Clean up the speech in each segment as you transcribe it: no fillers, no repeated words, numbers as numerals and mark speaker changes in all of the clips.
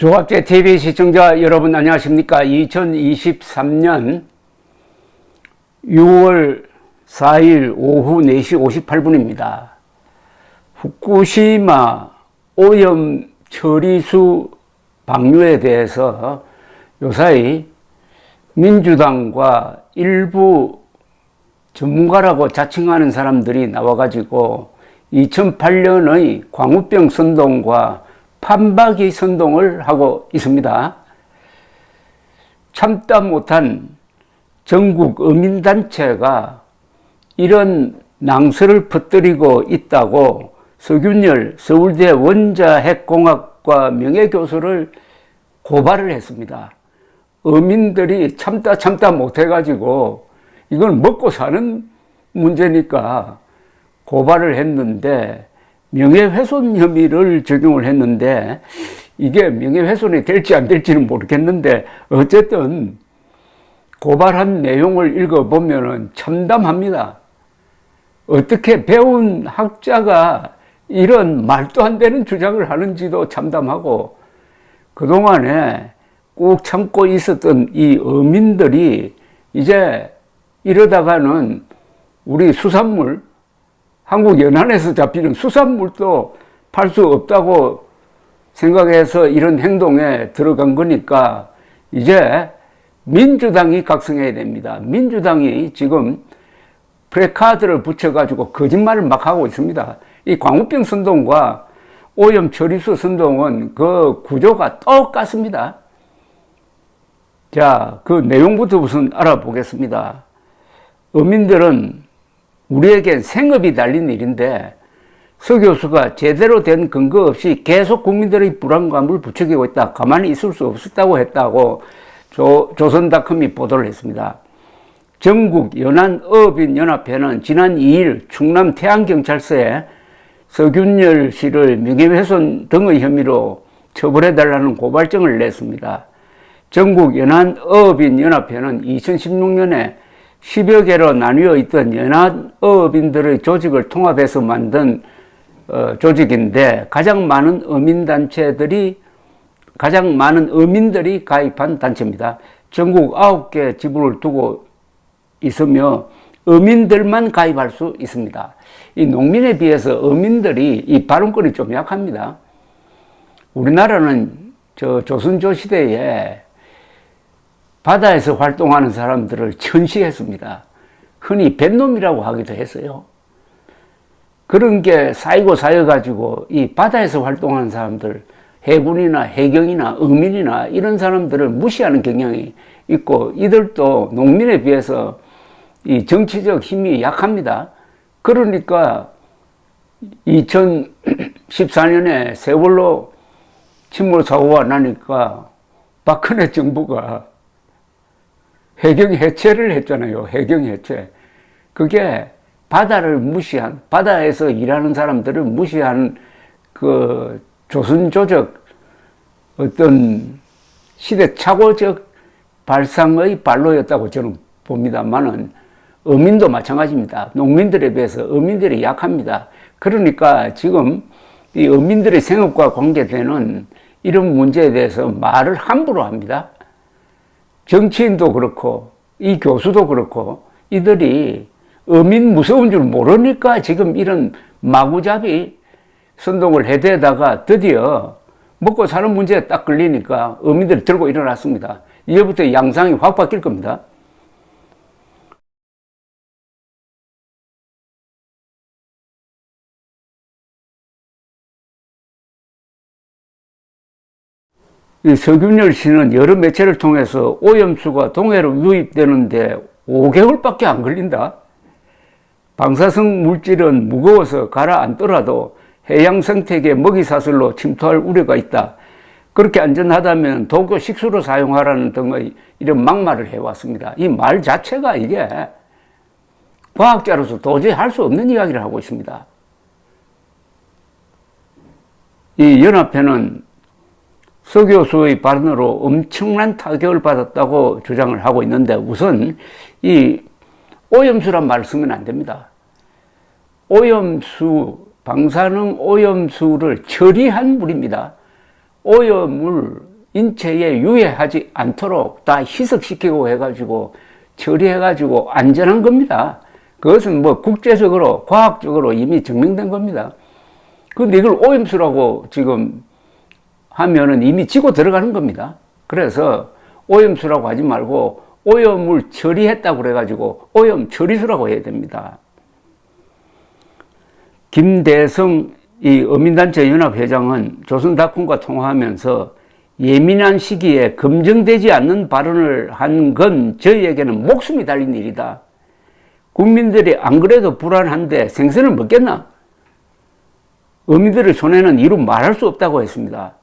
Speaker 1: 조갑제 TV 시청자 여러분 안녕하십니까? 2023년 6월 4일 오후 4시 58분입니다. 후쿠시마 오염 처리수 방류에 대해서 요사이 민주당과 일부 전문가라고 자칭하는 사람들이 나와가지고 2008년의 광우병 선동과 판박이 선동을 하고 있습니다. 참다 못한 전국 어민단체가 이런 낭설을 퍼뜨리고 있다고 서균열 서울대 원자핵공학과 명예교수를 고발을 했습니다. 어민들이 참다 못해가지고 이건 먹고 사는 문제니까 고발을 했는데 명예훼손 혐의를 적용을 했는데 이게 명예훼손이 될지 안 될지는 모르겠는데 어쨌든 고발한 내용을 읽어보면 참담합니다. 어떻게 배운 학자가 이런 말도 안 되는 주장을 하는지도 참담하고 그동안에 꾹 참고 있었던 이 어민들이 이제 이러다가는 우리 수산물 한국 연안에서 잡히는 수산물도 팔 수 없다고 생각해서 이런 행동에 들어간 거니까 이제 민주당이 각성해야 됩니다. 민주당이 지금 프레카드를 붙여가지고 거짓말을 막 하고 있습니다. 이 광우병 선동과 오염 처리수 선동은 그 구조가 똑같습니다. 자, 그 내용부터 우선 알아보겠습니다. 어민들은 우리에겐 생업이 달린 일인데 서 교수가 제대로 된 근거 없이 계속 국민들의 불안감을 부추기고 있다. 가만히 있을 수 없었다고 했다고 조선닷컴이 보도를 했습니다. 전국 연안어업인연합회는 지난 2일 충남 태안경찰서에 서균열 씨를 명예훼손 등의 혐의로 처벌해달라는 고발장을 냈습니다. 전국 연안어업인연합회는 2016년에 10여 개로 나뉘어 있던 연안어업인들의 조직을 통합해서 만든 조직인데 가장 많은 어민들이 가입한 단체입니다. 전국 9개 지부를 두고 있으며 어민들만 가입할 수 있습니다. 이 농민에 비해서 어민들이 이 발언권이 좀 약합니다. 우리나라는 조선조 시대에 바다에서 활동하는 사람들을 천시했습니다. 흔히 뱃놈이라고 하기도 했어요. 그런 게 쌓여가지고 이 바다에서 활동하는 사람들, 해군이나 해경이나 어민이나 이런 사람들을 무시하는 경향이 있고 이들도 농민에 비해서 이 정치적 힘이 약합니다. 그러니까 2014년에 세월호 침몰 사고가 나니까 박근혜 정부가 해경 해체를 했잖아요. 해경 해체. 그게 바다를 무시한, 바다에서 일하는 사람들을 무시한 그 조선조적 어떤 시대착오적 발상의 발로였다고 저는 봅니다만은 어민도 마찬가지입니다. 농민들에 비해서 어민들이 약합니다. 그러니까 지금 이 어민들의 생업과 관계되는 이런 문제에 대해서 말을 함부로 합니다. 정치인도 그렇고 이 교수도 그렇고 이들이 어민 무서운 줄 모르니까 지금 이런 마구잡이 선동을 해대다가 드디어 먹고 사는 문제에 딱 걸리니까 어민들이 들고 일어났습니다. 이제부터 양상이 확 바뀔 겁니다. 이 서균열 씨는 여러 매체를 통해서 오염수가 동해로 유입되는데 5개월밖에 안 걸린다. 방사성 물질은 무거워서 가라앉더라도 해양 생태계 먹이사슬로 침투할 우려가 있다. 그렇게 안전하다면 도교 식수로 사용하라는 등의 이런 막말을 해왔습니다. 이 말 자체가 이게 과학자로서 도저히 할 수 없는 이야기를 하고 있습니다. 이 연합회는 서 교수의 발언으로 엄청난 타격을 받았다고 주장을 하고 있는데 우선 이 오염수란 말을 쓰면 안 됩니다. 방사능 오염수를 처리한 물입니다. 오염을 인체에 유해하지 않도록 다 희석시키고 해가지고 처리해가지고 안전한 겁니다. 그것은 뭐 국제적으로 과학적으로 이미 증명된 겁니다. 그런데 이걸 오염수라고 지금 하면은 이미 지고 들어가는 겁니다. 그래서 오염수라고 하지 말고 오염을 처리했다고 그래가지고 오염 처리수라고 해야 됩니다. 김대성 이 어민단체 연합회장은 조선닷컴과 통화하면서 예민한 시기에 검증되지 않는 발언을 한 건 저희에게는 목숨이 달린 일이다. 국민들이 안 그래도 불안한데 생선을 먹겠나? 어민들의 손해는 이루 말할 수 없다고 했습니다.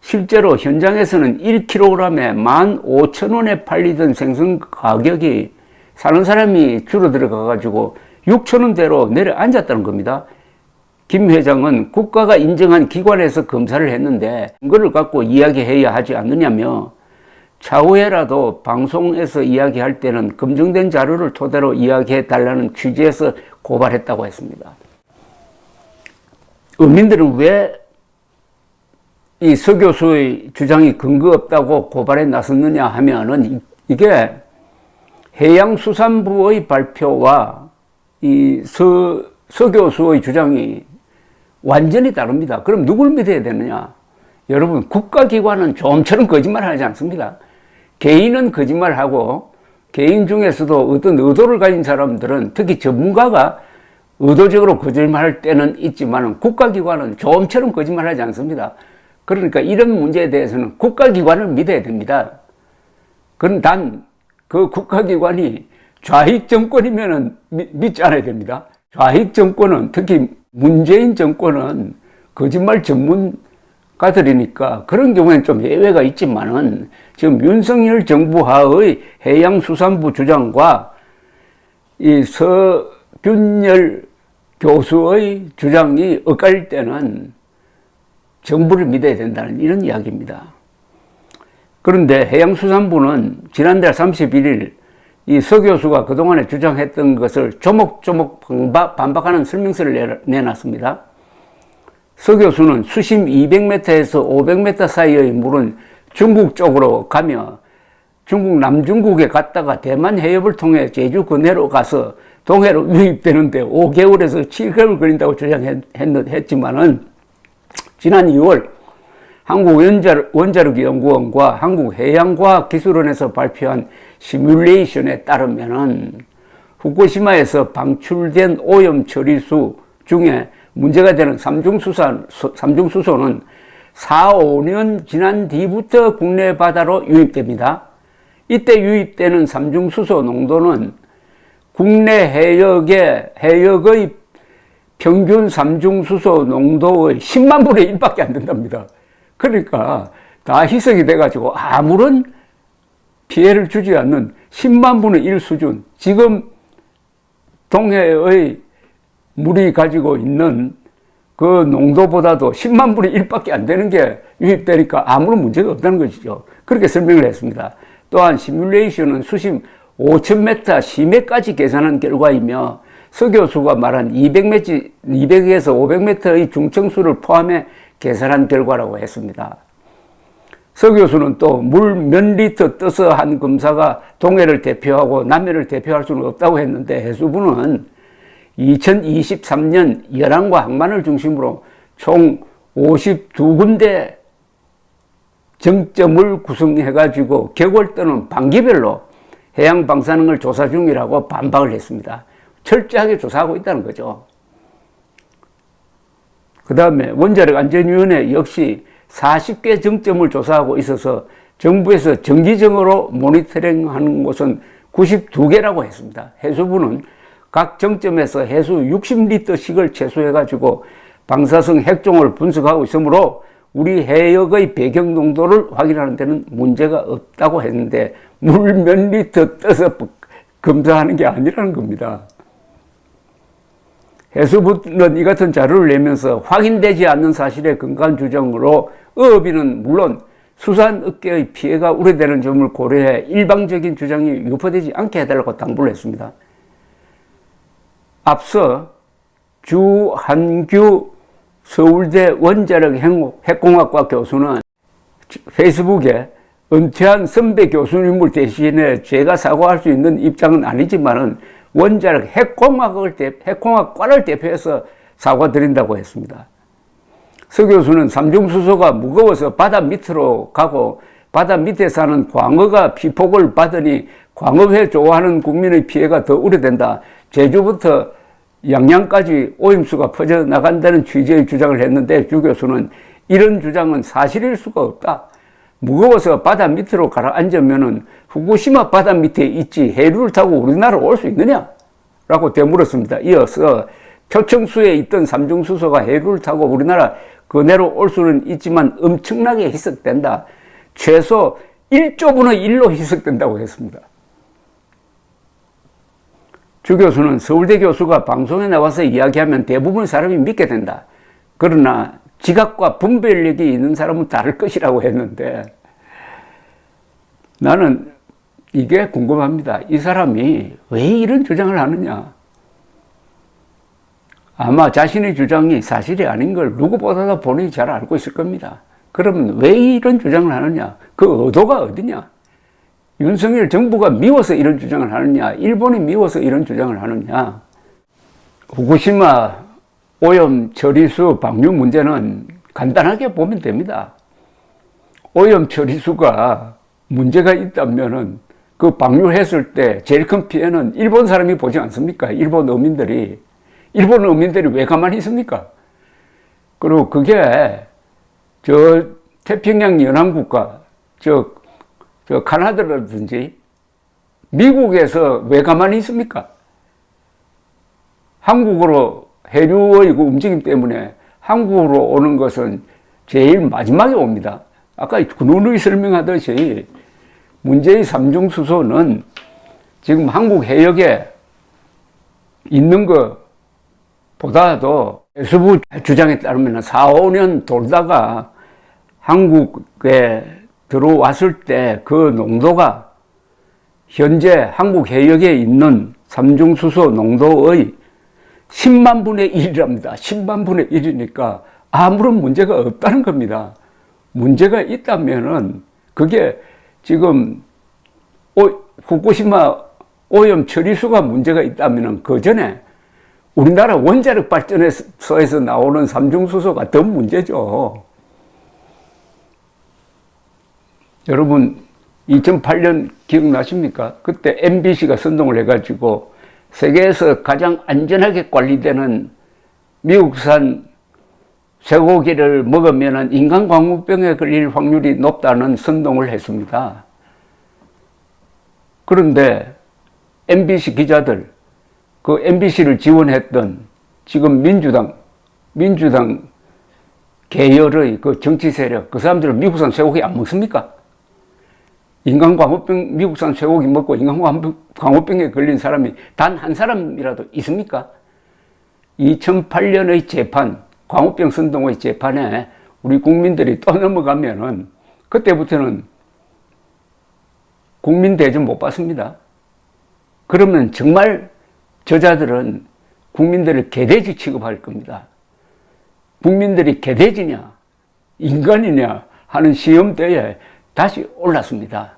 Speaker 1: 실제로 현장에서는 1kg에 15,000원에 팔리던 생선 가격이 사는 사람이 줄어들어 가지고 6,000원대로 내려앉았다는 겁니다. 김 회장은 국가가 인정한 기관에서 검사를 했는데 그걸 갖고 이야기해야 하지 않느냐며 차후에라도 방송에서 이야기할 때는 검증된 자료를 토대로 이야기해 달라는 취지에서 고발했다고 했습니다. 어민들은 왜 이 서 교수의 주장이 근거 없다고 고발에 나섰느냐 하면은 이게 해양수산부의 발표와 이 서 교수의 주장이 완전히 다릅니다. 그럼 누굴 믿어야 되느냐? 여러분, 국가기관은 좀처럼 거짓말하지 않습니다. 개인은 거짓말하고 개인 중에서도 어떤 의도를 가진 사람들은 특히 전문가가 의도적으로 거짓말할 때는 있지만 국가기관은 좀처럼 거짓말하지 않습니다. 그러니까 이런 문제에 대해서는 국가기관을 믿어야 됩니다. 그건 단 그 국가기관이 좌익 정권이면 믿지 않아야 됩니다. 좌익 정권은 특히 문재인 정권은 거짓말 전문가들이니까 그런 경우에는 좀 예외가 있지만은 지금 윤석열 정부 하의 해양수산부 주장과 이 서균열 교수의 주장이 엇갈릴 때는 정부를 믿어야 된다는 이런 이야기입니다. 그런데 해양수산부는 지난달 31일 이 서 교수가 그동안에 주장했던 것을 조목조목 반박하는 설명서를 내놨습니다. 서 교수는 수심 200m에서 500m 사이의 물은 중국 쪽으로 가며 중국 남중국에 갔다가 대만 해협을 통해 제주 근해로 가서 동해로 유입되는데 5개월에서 7개월 걸린다고 주장했지만은 지난 2월 한국원자력연구원과 한국해양과학기술원에서 발표한 시뮬레이션에 따르면은 후쿠시마에서 방출된 오염 처리수 중에 문제가 되는 삼중수소는 4, 5년 지난 뒤부터 국내 바다로 유입됩니다. 이때 유입되는 삼중수소 농도는 국내 해역의 평균 삼중수소 농도의 10만 분의 1밖에 안 된답니다. 그러니까 다 희석이 돼가지고 아무런 피해를 주지 않는 10만 분의 1 수준, 지금 동해의 물이 가지고 있는 그 농도보다도 10만 분의 1밖에 안 되는 게 유입되니까 아무런 문제가 없다는 것이죠. 그렇게 설명을 했습니다. 또한 시뮬레이션은 수심 5,000m 심해까지 계산한 결과이며 서 교수가 말한 200에서 500m의 중청수를 포함해 계산한 결과라고 했습니다. 서 교수는 또 물 몇 리터 떠서 한 검사가 동해를 대표하고 남해를 대표할 수는 없다고 했는데 해수부는 2023년 열항과 항만을 중심으로 총 52군데 정점을 구성해가지고 격월 또는 반기별로 해양 방사능을 조사 중이라고 반박을 했습니다. 철저하게 조사하고 있다는 거죠. 그 다음에 원자력안전위원회 역시 40개 정점을 조사하고 있어서 정부에서 정기적으로 모니터링하는 곳은 92개라고 했습니다. 해수부는 각 정점에서 해수 60리터씩을 채수해가지고 방사성 핵종을 분석하고 있으므로 우리 해역의 배경 농도를 확인하는 데는 문제가 없다고 했는데 물 몇 리터 떠서 검사하는 게 아니라는 겁니다. 해수부는 이 같은 자료를 내면서 확인되지 않는 사실에 근거한 주장으로 어업인은 물론 수산업계의 피해가 우려되는 점을 고려해 일방적인 주장이 유포되지 않게 해달라고 당부를 했습니다. 앞서 주한규 서울대 원자력 핵공학과 교수는 페이스북에 은퇴한 선배 교수님을 대신에 제가 사과할 수 있는 입장은 아니지만은 원자력 핵공학과를 대표해서 사과드린다고 했습니다. 서 교수는 삼중수소가 무거워서 바다 밑으로 가고 바다 밑에 사는 광어가 피폭을 받으니 광어회 좋아하는 국민의 피해가 더 우려된다. 제주부터 양양까지 오염수가 퍼져나간다는 취지의 주장을 했는데 주 교수는 이런 주장은 사실일 수가 없다. 무거워서 바다 밑으로 가라앉으면은 후쿠시마 바다 밑에 있지 해류를 타고 우리나라로 올 수 있느냐? 라고 되물었습니다. 이어서 표층수에 있던 삼중수소가 해류를 타고 우리나라 근해로 올 수는 있지만 엄청나게 희석된다. 최소 1조분의 1로 희석된다고 했습니다. 주 교수는 서울대 교수가 방송에 나와서 이야기하면 대부분 사람이 믿게 된다. 그러나 지각과 분별력이 있는 사람은 다를 것이라고 했는데 나는 이게 궁금합니다. 이 사람이 왜 이런 주장을 하느냐? 아마 자신의 주장이 사실이 아닌 걸 누구보다도 본인이 잘 알고 있을 겁니다. 그러면 왜 이런 주장을 하느냐? 그 의도가 어디냐? 윤석열 정부가 미워서 이런 주장을 하느냐? 일본이 미워서 이런 주장을 하느냐? 후쿠시마 오염 처리수 방류 문제는 간단하게 보면 됩니다. 오염 처리수가 문제가 있다면은 그 방류했을 때 제일 큰 피해는 일본 사람이 보지 않습니까? 일본 어민들이 왜 가만히 있습니까? 그리고 그게 저 태평양 연안국가, 저 카나다라든지 미국에서 왜 가만히 있습니까? 한국으로 해류의 그 움직임 때문에 한국으로 오는 것은 제일 마지막에 옵니다. 아까 누누이 설명하듯이 문제의 삼중수소는 지금 한국 해역에 있는 것보다도 해수부 주장에 따르면 4, 5년 돌다가 한국에 들어왔을 때 그 농도가 현재 한국 해역에 있는 삼중수소 농도의 10만 분의 1이랍니다. 10만 분의 1이니까 아무런 문제가 없다는 겁니다. 문제가 있다면은 그게 지금 후쿠시마 오염 처리수가 문제가 있다면은 그 전에 우리나라 원자력 발전소에서 나오는 삼중수소가 더 문제죠. 여러분 2008년 기억나십니까? 그때 MBC가 선동을 해가지고 세계에서 가장 안전하게 관리되는 미국산 쇠고기를 먹으면 인간광우병에 걸릴 확률이 높다는 선동을 했습니다. 그런데 MBC 기자들, 그 MBC를 지원했던 지금 민주당 계열의 그 정치 세력, 그 사람들은 미국산 쇠고기 안 먹습니까? 미국산 쇠고기 먹고 인간광우병에 걸린 사람이 단 한 사람이라도 있습니까? 2008년의 재판, 광우병 선동의 재판에 우리 국민들이 또 넘어가면은 그때부터는 국민 대접 못 받습니다. 그러면 정말 저자들은 국민들을 개돼지 취급할 겁니다. 국민들이 개돼지냐, 인간이냐 하는 시험대에 다시 올랐습니다.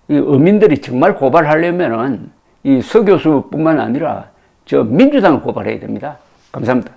Speaker 1: 이 어민들이 정말 고발하려면은 이 서 교수뿐만 아니라 저 민주당을 고발해야 됩니다. 감사합니다.